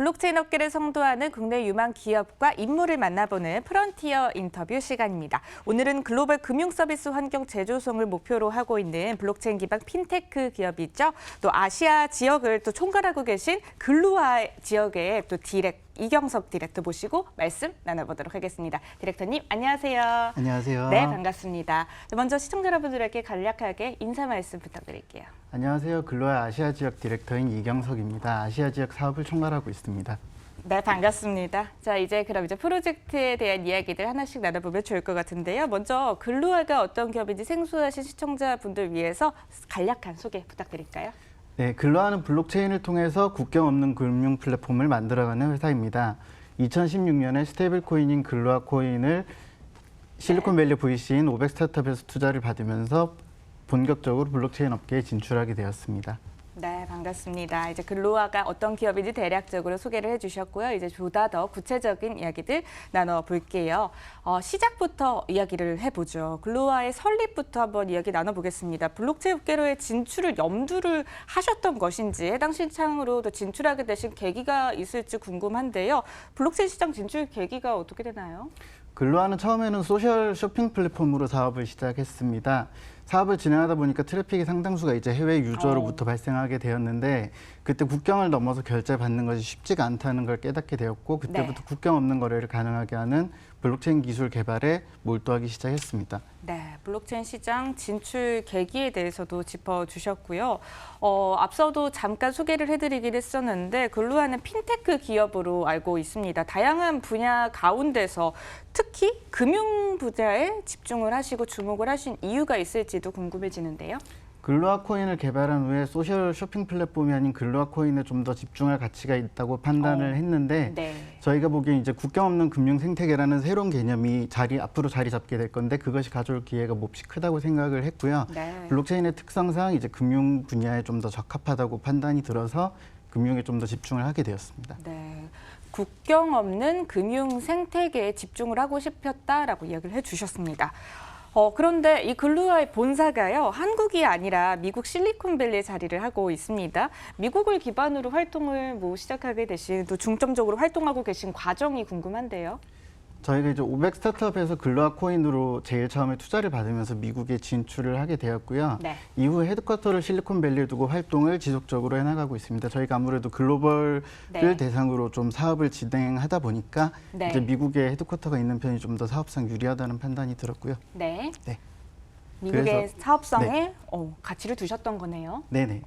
블록체인 업계를 선도하는 국내 유망 기업과 인물을 만나보는 프론티어 인터뷰 시간입니다. 오늘은 글로벌 금융 서비스 환경 재조성을 목표로 하고 있는 블록체인 기반 핀테크 기업이죠. 또 아시아 지역을 또 총괄하고 계신 글루아 지역의 또 이경석 디렉터 모시고 말씀 나눠보도록 하겠습니다. 디렉터님, 안녕하세요. 안녕하세요. 네, 반갑습니다. 먼저 시청자 여러분들에게 간략하게 인사 말씀 부탁드릴게요. 안녕하세요. 글로아 아시아 지역 디렉터인 이경석입니다. 아시아 지역 사업을 총괄하고 있습니다. 네, 반갑습니다. 자, 그럼 프로젝트에 대한 이야기들 하나씩 나눠보면 좋을 것 같은데요. 먼저 글루아가 어떤 기업인지 생소하신 시청자분들 위해서 간략한 소개 부탁드릴까요? 네, 글로아는 블록체인을 통해서 국경 없는 금융 플랫폼을 만들어가는 회사입니다. 2016년에 스테이블 코인인 글로아 코인을 실리콘밸리 VC인 500 스타트업에서 투자를 받으면서 본격적으로 블록체인 업계에 진출하게 되었습니다. 네, 반갑습니다. 글로아가 어떤 기업인지 대략적으로 소개를 해주셨고요. 보다 더 구체적인 이야기들 나눠볼게요. 시작부터 이야기를 해보죠. 글로아의 설립부터 한번 이야기 나눠보겠습니다. 블록체인 업계로의 진출을 염두를 하셨던 것인지 해당 시장으로 또 진출하게 되신 계기가 있을지 궁금한데요. 블록체인 시장 진출 계기가 어떻게 되나요? 글로아는 처음에는 소셜 쇼핑 플랫폼으로 사업을 시작했습니다. 사업을 진행하다 보니까 트래픽이 상당수가 해외 유저로부터 발생하게 되었는데 그때 국경을 넘어서 결제받는 것이 쉽지가 않다는 걸 깨닫게 되었고 그때부터 국경 없는 거래를 가능하게 하는 블록체인 기술 개발에 몰두하기 시작했습니다. 네, 블록체인 시장 진출 계기에 대해서도 짚어주셨고요. 앞서도 잠깐 소개를 해드리긴 했었는데 글루아는 핀테크 기업으로 알고 있습니다. 다양한 분야 가운데서 특히 금융 분야에 집중을 하시고 주목을 하신 이유가 있을지도 궁금해지는데요. 글로아 코인을 개발한 후에 소셜 쇼핑 플랫폼이 아닌 글로아 코인에 좀 더 집중할 가치가 있다고 판단을 했는데 저희가 보기엔 국경 없는 금융 생태계라는 새로운 개념이 앞으로 자리 잡게 될 건데 그것이 가져올 기회가 몹시 크다고 생각을 했고요. 블록체인의 특성상 금융 분야에 좀 더 적합하다고 판단이 들어서 금융에 좀 더 집중을 하게 되었습니다. 네. 국경 없는 금융 생태계에 집중을 하고 싶었다라고 이야기를 해주셨습니다. 그런데 이 글루아의 본사가요, 한국이 아니라 미국 실리콘밸리에 자리를 하고 있습니다. 미국을 기반으로 활동을 시작하게 되신, 또 중점적으로 활동하고 계신 과정이 궁금한데요. 저희가 500 스타트업에서 글로아 코인으로 제일 처음에 투자를 받으면서 미국에 진출을 하게 되었고요. 이후 헤드쿼터를 실리콘밸리에 두고 활동을 지속적으로 해나가고 있습니다. 저희가 아무래도 글로벌을 대상으로 좀 사업을 진행하다 보니까 미국에 헤드쿼터가 있는 편이 좀 더 사업상 유리하다는 판단이 들었고요. 미국의 사업성에 가치를 두셨던 거네요. 네네.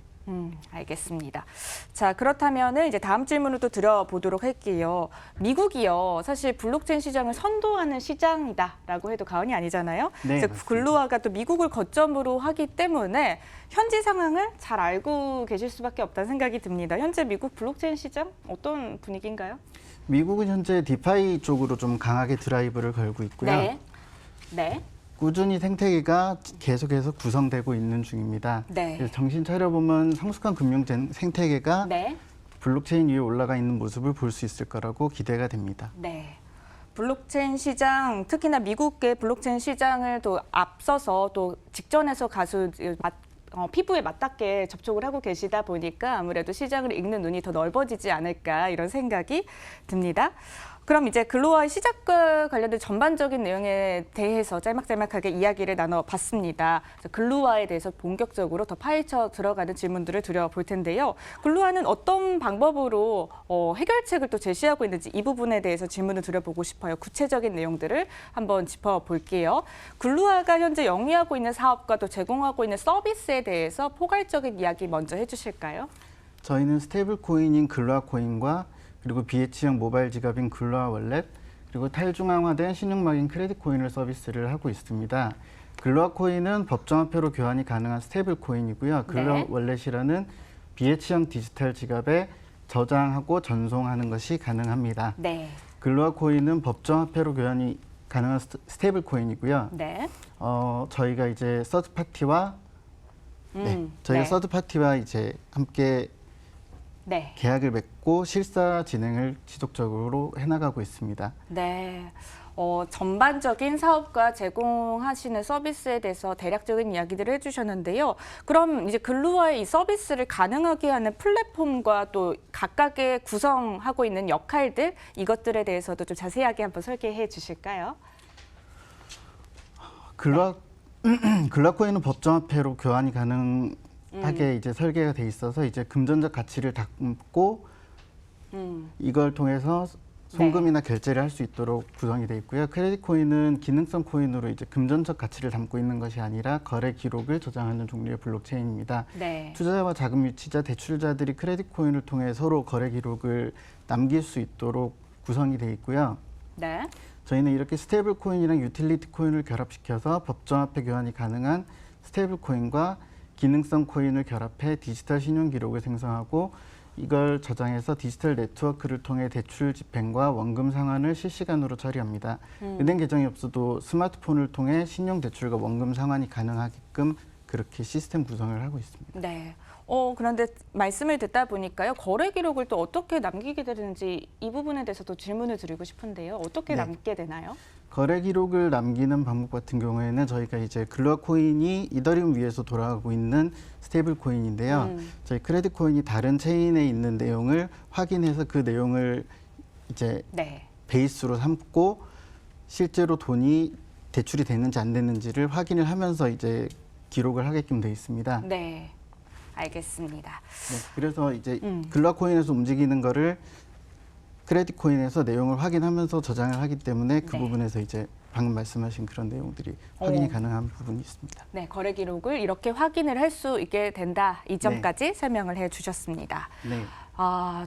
알겠습니다. 자, 그렇다면은 다음 질문을 또 드려보도록 할게요. 미국이요, 사실 블록체인 시장을 선도하는 시장이다라고 해도 과언이 아니잖아요. 네, 글로아가 또 미국을 거점으로 하기 때문에 현지 상황을 잘 알고 계실 수밖에 없다는 생각이 듭니다. 현재 미국 블록체인 시장 어떤 분위기인가요? 미국은 현재 디파이 쪽으로 좀 강하게 드라이브를 걸고 있고요. 꾸준히 생태계가 계속해서 구성되고 있는 중입니다. 그래서 정신 차려보면 성숙한 금융 생태계가 블록체인 위에 올라가 있는 모습을 볼 수 있을 거라고 기대가 됩니다. 블록체인 시장, 특히나 미국의 블록체인 시장을 또 앞서서 또 직전에서 피부에 맞닿게 접촉을 하고 계시다 보니까 아무래도 시장을 읽는 눈이 더 넓어지지 않을까 이런 생각이 듭니다. 그럼 글로아의 시작과 관련된 전반적인 내용에 대해서 짤막짤막하게 이야기를 나눠봤습니다. 글로아에 대해서 본격적으로 더 파헤쳐 들어가는 질문들을 드려볼 텐데요. 글로아는 어떤 방법으로 해결책을 또 제시하고 있는지 이 부분에 대해서 질문을 드려보고 싶어요. 구체적인 내용들을 한번 짚어볼게요. 글로아가 현재 영위하고 있는 사업과 또 제공하고 있는 서비스에 대해서 포괄적인 이야기 먼저 해주실까요? 저희는 스테이블 코인인 글로아 코인과 그리고 BH형 모바일 지갑인 글로아 월렛, 그리고 탈중앙화된 신용막인 크레딧 코인을 서비스를 하고 있습니다. 글로아 코인은 법정화폐로 교환이 가능한 스테이블 코인이고요. 글로아 월렛이라는 BH형 디지털 지갑에 저장하고 전송하는 것이 가능합니다. 글로아 코인은 법정화폐로 교환이 가능한 스테이블 코인이고요. 저희가 서드 파티와 서드 파티와 함께 계약을 맺고 실사 진행을 지속적으로 해나가고 있습니다. 전반적인 사업과 제공하시는 서비스에 대해서 대략적인 이야기들을 해주셨는데요. 그럼 이제 글루와의 이 서비스를 가능하게 하는 플랫폼과 또 각각의 구성하고 있는 역할들 이것들에 대해서도 좀 자세하게 한번 설계해 주실까요? 글라코인은 법정화폐로 교환이 가능하게 이제 설계가 돼 있어서 이제 금전적 가치를 담고 이걸 통해서 송금이나 결제를 할 수 있도록 구성이 돼 있고요. 크레딧 코인은 기능성 코인으로 이제 금전적 가치를 담고 있는 것이 아니라 거래 기록을 저장하는 종류의 블록체인입니다. 네. 투자자와 자금 유치자, 대출자들이 크레딧 코인을 통해 서로 거래 기록을 남길 수 있도록 구성이 돼 있고요. 네. 저희는 이렇게 스테이블 코인이랑 유틸리티 코인을 결합시켜서 법정화폐 교환이 가능한 스테이블 코인과 기능성 코인을 결합해 디지털 신용 기록을 생성하고 이걸 저장해서 디지털 네트워크를 통해 대출 집행과 원금 상환을 실시간으로 처리합니다. 은행 계정이 없어도 스마트폰을 통해 신용 대출과 원금 상환이 가능하게끔 그렇게 시스템 구성을 하고 있습니다. 네. 그런데 말씀을 듣다 보니까요. 거래 기록을 또 어떻게 남기게 되는지 이 부분에 대해서도 질문을 드리고 싶은데요. 어떻게 네. 남게 되나요? 거래 기록을 남기는 방법 같은 경우에는 저희가 이제 글루아 코인이 이더리움 위에서 돌아가고 있는 스테이블 코인인데요. 저희 크레딧 코인이 다른 체인에 있는 내용을 확인해서 그 내용을 이제 네. 베이스로 삼고 실제로 돈이 대출이 됐는지 안 됐는지를 확인을 하면서 이제 기록을 하게끔 돼 있습니다. 네. 알겠습니다. 네, 그래서 이제 글루아 코인에서 움직이는 거를 크레딧 코인에서 내용을 확인하면서 저장을 하기 때문에 그 네. 부분에서 이제 방금 말씀하신 그런 내용들이 확인이 가능한 부분이 있습니다. 네, 거래 기록을 이렇게 확인을 할 수 있게 된다. 이 점까지 설명을 해 주셨습니다. 네.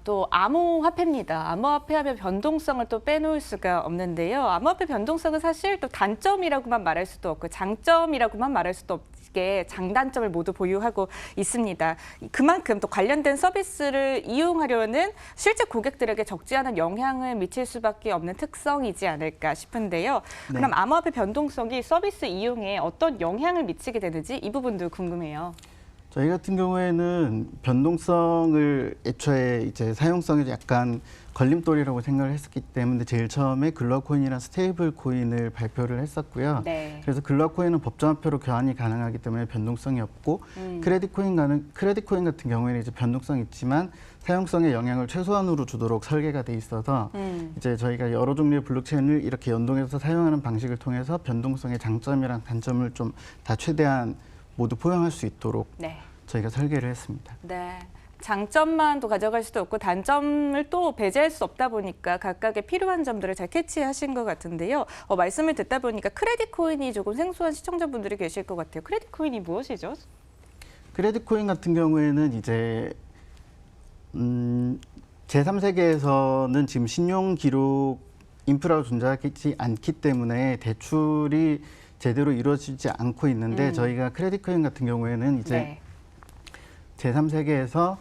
또 암호화폐입니다. 암호화폐 하면 변동성을 또 빼놓을 수가 없는데요. 암호화폐 변동성은 사실 또 단점이라고만 말할 수도 없고 장점이라고만 말할 수도 없게 장단점을 모두 보유하고 있습니다. 그만큼 또 관련된 서비스를 이용하려는 실제 고객들에게 적지 않은 영향을 미칠 수밖에 없는 특성이지 않을까 싶은데요. 네. 그럼 암호화폐 변동성이 서비스 이용에 어떤 영향을 미치게 되는지 이 부분도 궁금해요. 저희 같은 경우에는 변동성을 애초에 이제 사용성에 약간 걸림돌이라고 생각을 했었기 때문에 제일 처음에 글루아 코인이랑 스테이블 코인을 발표를 했었고요. 네. 그래서 글루아 코인은 법정화폐로 교환이 가능하기 때문에 변동성이 없고 크레딧 코인 같은 경우에는 이제 변동성이 있지만 사용성에 영향을 최소한으로 주도록 설계가 돼 있어서 이제 저희가 여러 종류의 블록체인을 이렇게 연동해서 사용하는 방식을 통해서 변동성의 장점이랑 단점을 좀 다 최대한 모두 포용할 수 있도록 네. 저희가 설계를 했습니다. 네. 장점만 또 가져갈 수도 없고 단점을 또 배제할 수 없다 보니까 각각의 필요한 점들을 잘 캐치하신 것 같은데요. 말씀을 듣다 보니까 크레딧 코인이 조금 생소한 시청자분들이 계실 것 같아요. 크레딧 코인이 무엇이죠? 크레딧 코인 같은 경우에는 이제 제3세계에서는 지금 신용 기록 인프라가 존재하지 않기 때문에 대출이 제대로 이루어지지 않고 있는데 저희가 크레딧 코인 같은 경우에는 이제 네. 제3세계에서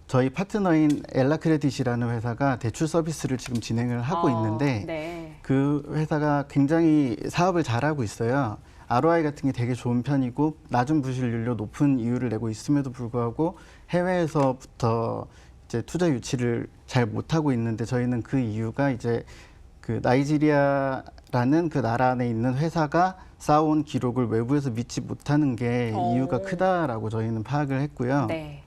저희 파트너인 엘라 크레딧이라는 회사가 대출 서비스를 지금 진행을 하고 있는데 네. 그 회사가 굉장히 사업을 잘하고 있어요. ROI 같은 게 되게 좋은 편이고 낮은 부실률로 높은 이율을 내고 있음에도 불구하고 해외에서부터 이제 투자 유치를 잘 못하고 있는데 저희는 그 이유가 이제 그 나이지리아라는 그 나라 안에 있는 회사가 쌓아온 기록을 외부에서 믿지 못하는 게 이유가 크다라고 저희는 파악을 했고요. 네.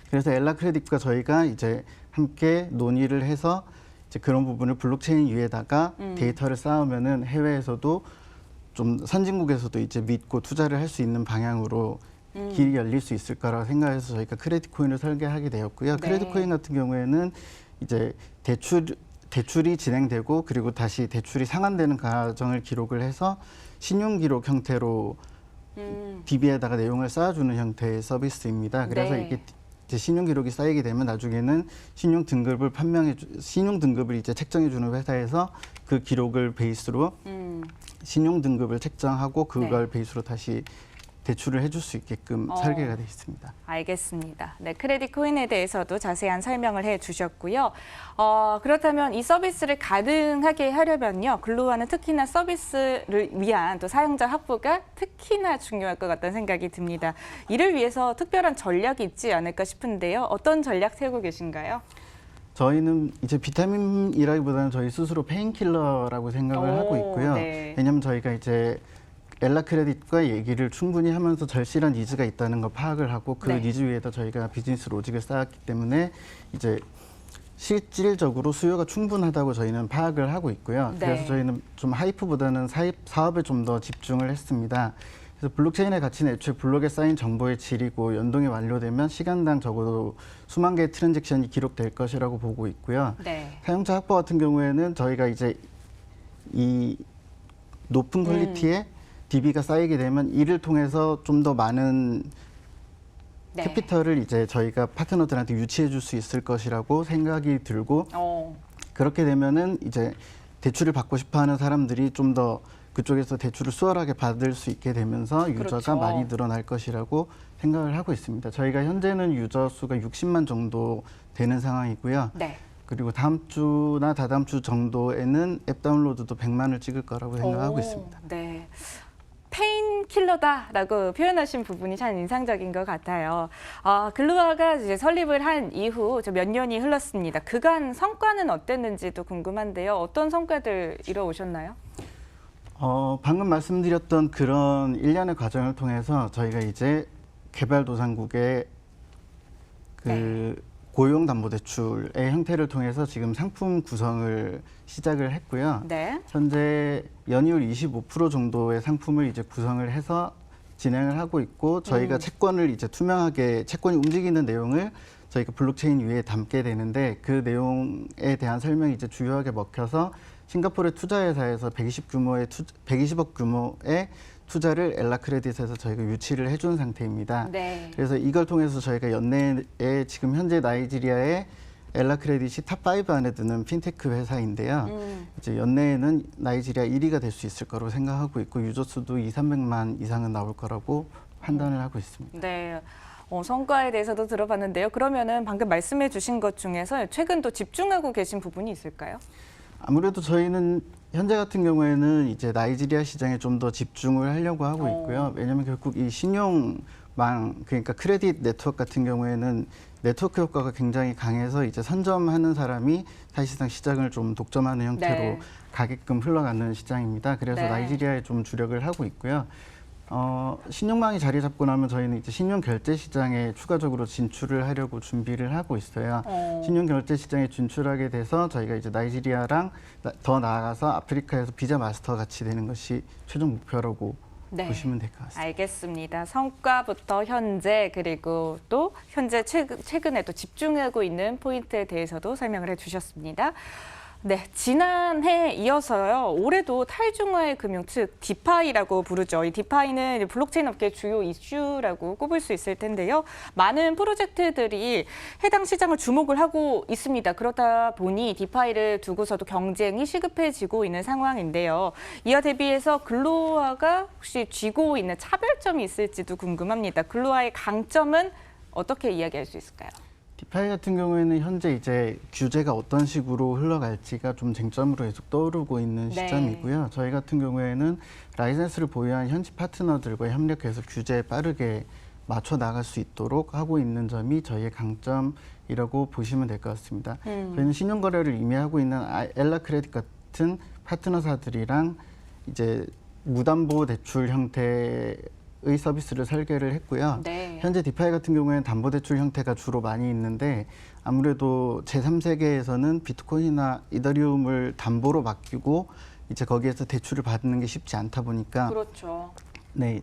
그래서 엘라 크레딧과 저희가 이제 함께 논의를 해서 이제 그런 부분을 블록체인 위에다가 데이터를 쌓으면은 해외에서도 좀 선진국에서도 이제 믿고 투자를 할 수 있는 방향으로 길이 열릴 수 있을 거라고 생각해서 저희가 크레딧 코인을 설계하게 되었고요. 네. 크레딧 코인 같은 경우에는 이제 대출이 진행되고 그리고 다시 대출이 상환되는 과정을 기록을 해서 신용 기록 형태로 DB에다가 내용을 쌓아주는 형태의 서비스입니다. 그래서 네. 이게 이제 신용 기록이 쌓이게 되면 나중에는 신용 등급을 이제 책정해 주는 회사에서 그 기록을 베이스로 신용 등급을 책정하고 그걸 베이스로 다시 대출을 해줄 수 있게끔 설계가 되어 있습니다. 알겠습니다. 네, 크레딧 코인에 대해서도 자세한 설명을 해주셨고요. 그렇다면 이 서비스를 가능하게 하려면요, 글루와는 특히나 서비스를 위한 또 사용자 확보가 특히나 중요할 것 같다는 생각이 듭니다. 이를 위해서 특별한 전략이 있지 않을까 싶은데요. 어떤 전략 세우고 계신가요? 저희는 이제 비타민이라기보다는 저희 스스로 페인킬러라고 생각을 하고 있고요. 네. 왜냐하면 저희가 이제 엘라크레딧과 얘기를 충분히 하면서 절실한 니즈가 있다는 걸 파악을 하고 그 네. 니즈 위에다 저희가 비즈니스 로직을 쌓았기 때문에 이제 실질적으로 수요가 충분하다고 저희는 파악을 하고 있고요. 네. 그래서 저희는 좀 하이프보다는 사업에 좀 더 집중을 했습니다. 그래서 블록체인의 가치는 애초에 블록에 쌓인 정보의 질이고 연동이 완료되면 시간당 적어도 수만 개의 트랜잭션이 기록될 것이라고 보고 있고요. 네. 사용자 확보 같은 경우에는 저희가 이제 이 높은 퀄리티의 DB가 쌓이게 되면 이를 통해서 좀 더 많은 네. 캐피털을 이제 저희가 파트너들한테 유치해 줄 수 있을 것이라고 생각이 들고 그렇게 되면은 이제 대출을 받고 싶어 하는 사람들이 좀 더 그쪽에서 대출을 수월하게 받을 수 있게 되면서 유저가 그렇죠. 많이 늘어날 것이라고 생각을 하고 있습니다. 저희가 현재는 유저 수가 60만 정도 되는 상황이고요. 네. 그리고 다음 주나 다다음 주 정도에는 앱 다운로드도 100만을 찍을 거라고 생각하고 있습니다. 네. 페인킬러다라고 표현하신 부분이 참 인상적인 것 같아요. 글루아가 이제 설립을 한 이후 몇 년이 흘렀습니다. 그간 성과는 어땠는지도 궁금한데요. 어떤 성과들 이뤄오셨나요? 방금 말씀드렸던 그런 일련의 과정을 통해서 저희가 이제 개발도상국의 그 고용담보대출의 형태를 통해서 지금 상품 구성을 시작을 했고요. 네. 현재 연이율 25% 정도의 상품을 이제 구성을 해서 진행을 하고 있고 저희가 채권을 이제 투명하게 채권이 움직이는 내용을 저희가 블록체인 위에 담게 되는데 그 내용에 대한 설명이 이제 주요하게 먹혀서 싱가포르의 투자회사에서 120억 규모의 투자를 엘라크레딧에서 저희가 유치를 해준 상태입니다. 네. 그래서 이걸 통해서 저희가 연내에 지금 현재 나이지리아의 엘라크레딧이 탑5 안에 드는 핀테크 회사인데요. 이제 연내에는 나이지리아 1위가 될 수 있을 거라고 생각하고 있고 유저 수도 200~300만 이상은 나올 거라고 판단을 하고 있습니다. 네. 성과에 대해서도 들어봤는데요. 그러면은 방금 말씀해 주신 것 중에서 최근 또 집중하고 계신 부분이 있을까요? 아무래도 저희는 현재 같은 경우에는 이제 나이지리아 시장에 좀 더 집중을 하려고 하고 있고요. 왜냐하면 결국 이 신용망 그러니까 크레딧 네트워크 같은 경우에는 네트워크 효과가 굉장히 강해서 이제 선점하는 사람이 사실상 시장을 좀 독점하는 형태로 가게끔 흘러가는 시장입니다. 그래서 나이지리아에 좀 주력을 하고 있고요. 신용망이 자리 잡고 나면 저희는 이제 신용 결제 시장에 추가적으로 진출을 하려고 준비를 하고 있어요. 신용 결제 시장에 진출하게 돼서 저희가 이제 나이지리아랑 더 나아가서 아프리카에서 비자 마스터 같이 되는 것이 최종 목표라고 보시면 될 것 같습니다. 알겠습니다. 성과부터 현재 그리고 또 현재 최근에 또 집중하고 있는 포인트에 대해서도 설명을 해주셨습니다. 네, 지난해 이어서요. 올해도 탈중화의 금융, 즉 디파이라고 부르죠. 이 디파이는 블록체인 업계의 주요 이슈라고 꼽을 수 있을 텐데요. 많은 프로젝트들이 해당 시장을 주목을 하고 있습니다. 그러다 보니 디파이를 두고서도 경쟁이 시급해지고 있는 상황인데요. 이와 대비해서 글로아가 혹시 쥐고 있는 차별점이 있을지도 궁금합니다. 글로아의 강점은 어떻게 이야기할 수 있을까요? 디파이 같은 경우에는 현재 이제 규제가 어떤 식으로 흘러갈지가 좀 쟁점으로 계속 떠오르고 있는 시점이고요. 저희 같은 경우에는 라이센스를 보유한 현지 파트너들과 협력해서 규제에 빠르게 맞춰 나갈 수 있도록 하고 있는 점이 저희의 강점이라고 보시면 될 것 같습니다. 저희는 신용거래를 임의하고 있는 엘라크레딧 같은 파트너사들이랑 이제 무담보 대출 형태의 서비스를 설계를 했고요. 현재 디파이 같은 경우에는 담보대출 형태가 주로 많이 있는데 아무래도 제3세계에서는 비트코인이나 이더리움을 담보로 맡기고 이제 거기에서 대출을 받는 게 쉽지 않다 보니까 그렇죠. 네,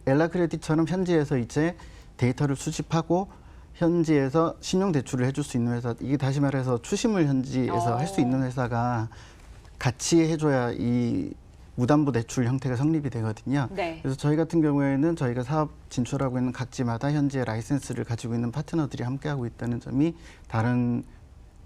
엘라크레딧처럼 현지에서 이제 데이터를 수집하고 현지에서 신용 대출을 해줄 수 있는 회사, 이게 다시 말해서 추심을 현지에서 할 수 있는 회사가 같이 해줘야 이 무담보 대출 형태가 성립이 되거든요. 그래서 저희 같은 경우에는 저희가 사업 진출하고 있는 각지마다 현재 라이센스를 가지고 있는 파트너들이 함께하고 있다는 점이 다른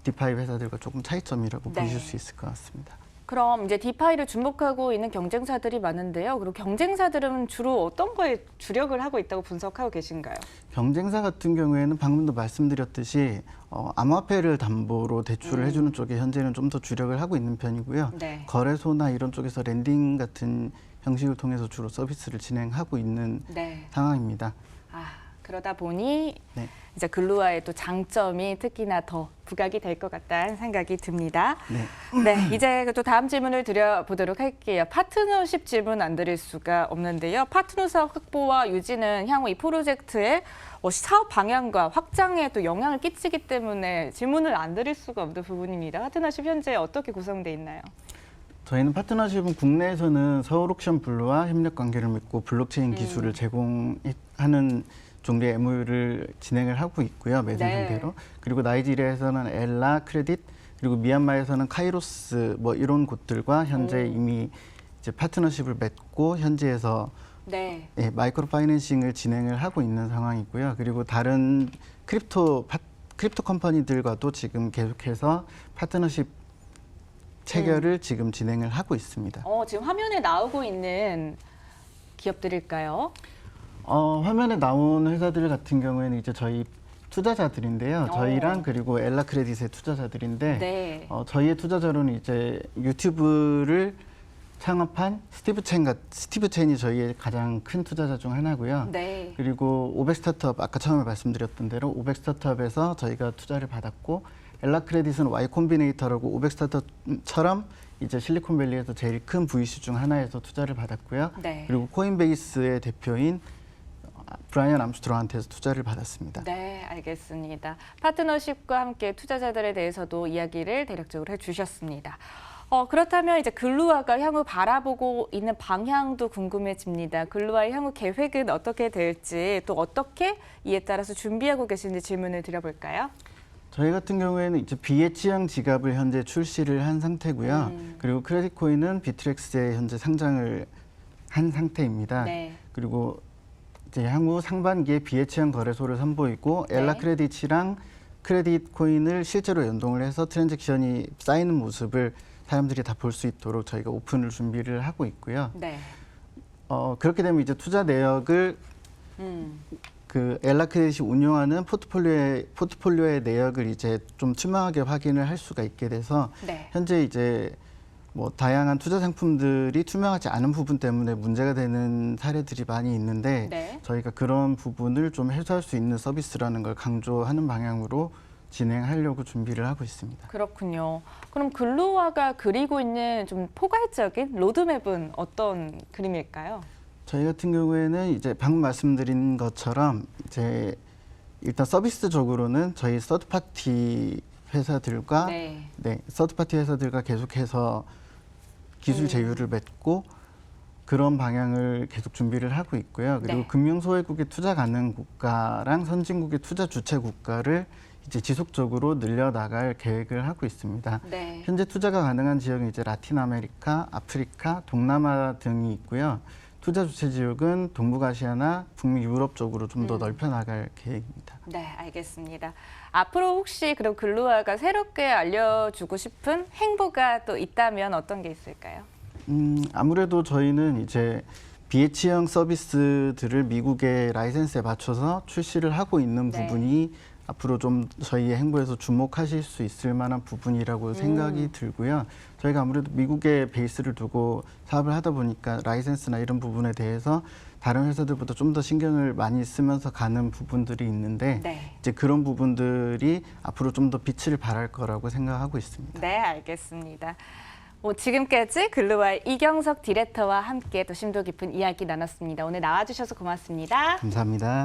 디파이 회사들과 조금 차이점이라고 보실 수 있을 것 같습니다. 그럼 이제 디파이를 주목하고 있는 경쟁사들이 많은데요. 그리고 경쟁사들은 주로 어떤 거에 주력을 하고 있다고 분석하고 계신가요? 경쟁사 같은 경우에는 방금도 말씀드렸듯이 암호화폐를 담보로 대출을 해주는 쪽에 현재는 좀 더 주력을 하고 있는 편이고요. 거래소나 이런 쪽에서 랜딩 같은 형식을 통해서 주로 서비스를 진행하고 있는 상황입니다. 그러다 보니 네. 이제 글루아의 또 장점이 특히나 더 부각이 될 것 같다는 생각이 듭니다. 네. 네, 이제 또 다음 질문을 드려보도록 할게요. 파트너십 질문 안 드릴 수가 없는데요. 파트너사 확보와 유지는 향후 이 프로젝트의 사업 방향과 확장에 또 영향을 끼치기 때문에 질문을 안 드릴 수가 없는 부분입니다. 파트너십 현재 어떻게 구성돼 있나요? 저희는 파트너십은 국내에서는 서울옥션 블루와 협력 관계를 맺고 블록체인 기술을 제공하는 종류의 MOU를 진행을 하고 있고요. 매진 네. 상태로. 그리고 나이지리아에서는 엘라, 크레딧, 그리고 미얀마에서는 카이로스 뭐 이런 곳들과 현재 이미 이제 파트너십을 맺고 현지에서 네. 예, 마이크로 파이낸싱을 진행을 하고 있는 상황이고요. 그리고 다른 크립토 컴퍼니들과도 지금 계속해서 파트너십 체결을 지금 진행을 하고 있습니다. 지금 화면에 나오고 있는 기업들일까요? 화면에 나온 회사들 같은 경우에는 이제 저희 투자자들인데요. 저희랑 그리고 엘라 크레딧의 투자자들인데 네. 저희의 투자자로는 이제 유튜브를 창업한 스티브 첸이 저희의 가장 큰 투자자 중 하나고요. 네. 그리고 500 스타트업 아까 처음에 말씀드렸던 대로 500 스타트업에서 저희가 투자를 받았고 엘라 크레딧은 Y 콤비네이터라고 500 스타트업처럼 이제 실리콘밸리에서 제일 큰 VC 중 하나에서 투자를 받았고요. 네. 그리고 코인베이스의 대표인 브라이언 암스트롱한테서 투자를 받았습니다. 네, 알겠습니다. 파트너십과 함께 투자자들에 대해서도 이야기를 대략적으로 해주셨습니다. 그렇다면 이제 글루아가 향후 바라보고 있는 방향도 궁금해집니다. 글루아의 향후 계획은 어떻게 될지 또 어떻게 이에 따라서 준비하고 계신지 질문을 드려볼까요? 저희 같은 경우에는 이제 비엣지형 지갑을 현재 출시를 한 상태고요. 그리고 크레딧 코인은 비트렉스에 현재 상장을 한 상태입니다. 네. 그리고 이제 향후 상반기에 비엣지형 거래소를 선보이고 네. 엘라 크레딧이랑 크레딧 코인을 실제로 연동을 해서 트랜잭션이 쌓이는 모습을 사람들이 다 볼 수 있도록 저희가 오픈을 준비를 하고 있고요. 네. 그렇게 되면 이제 투자 내역을 그 엘라 크레딧이 운용하는 포트폴리오의 내역을 이제 좀 투명하게 확인을 할 수가 있게 돼서 네. 현재 이제 뭐 다양한 투자 상품들이 투명하지 않은 부분 때문에 문제가 되는 사례들이 많이 있는데 네. 저희가 그런 부분을 좀 해소할 수 있는 서비스라는 걸 강조하는 방향으로 진행하려고 준비를 하고 있습니다. 그렇군요. 그럼 글루아가 그리고 있는 좀 포괄적인 로드맵은 어떤 그림일까요? 저희 같은 경우에는 이제 방금 말씀드린 것처럼 이제 일단 서비스적으로는 저희 서드파티 회사들과 네. 서드파티 회사들과 계속해서 기술 제휴를 맺고 그런 방향을 계속 준비를 하고 있고요. 그리고 네. 금융소외국의 투자 가능 국가랑 선진국의 투자 주체 국가를 이제 지속적으로 늘려나갈 계획을 하고 있습니다. 네. 현재 투자가 가능한 지역은 이제 라틴 아메리카, 아프리카, 동남아 등이 있고요. 투자 주체 지역은 동북아시아나 북미 유럽 쪽으로 좀 더 넓혀 나갈 계획입니다. 네, 알겠습니다. 앞으로 혹시 그럼 글루아가 새롭게 알려주고 싶은 행보가 또 있다면 어떤 게 있을까요? 아무래도 저희는 이제 비엣지형 서비스들을 미국의 라이센스에 맞춰서 출시를 하고 있는 네. 부분이 앞으로 좀 저희의 행보에서 주목하실 수 있을 만한 부분이라고 생각이 들고요. 저희가 아무래도 미국에 베이스를 두고 사업을 하다 보니까 라이센스나 이런 부분에 대해서 다른 회사들보다 좀 더 신경을 많이 쓰면서 가는 부분들이 있는데 네. 이제 그런 부분들이 앞으로 좀 더 빛을 발할 거라고 생각하고 있습니다. 네, 알겠습니다. 지금까지 글루아의 이경석 디렉터와 함께 또 심도 깊은 이야기 나눴습니다. 오늘 나와주셔서 고맙습니다. 감사합니다.